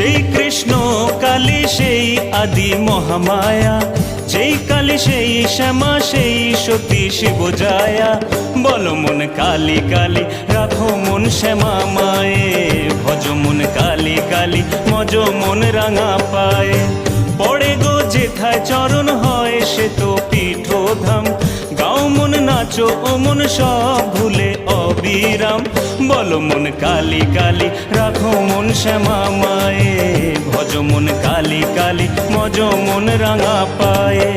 যেই কৃষ্ণ কালী সেই আদি মহামায়া, যেই কালী সেই শ্যামা সেই সতী শিব জায়া। বল মন কালী কালী রাখো মন শ্যামা মায়ে, ভজ মন কালী কালী মজ মন রাঙা পায়ে। পড়ে গো যেথায় চরণ হয় সে তো পীঠধাম, গাও মন নাচো ও মন সব ভুলে অবিরাম। বল মন কালী কালী রাখো মন শ্যামা মায়ে, ভজ মন কালী কালী মজ মন রাঙা পায়ে।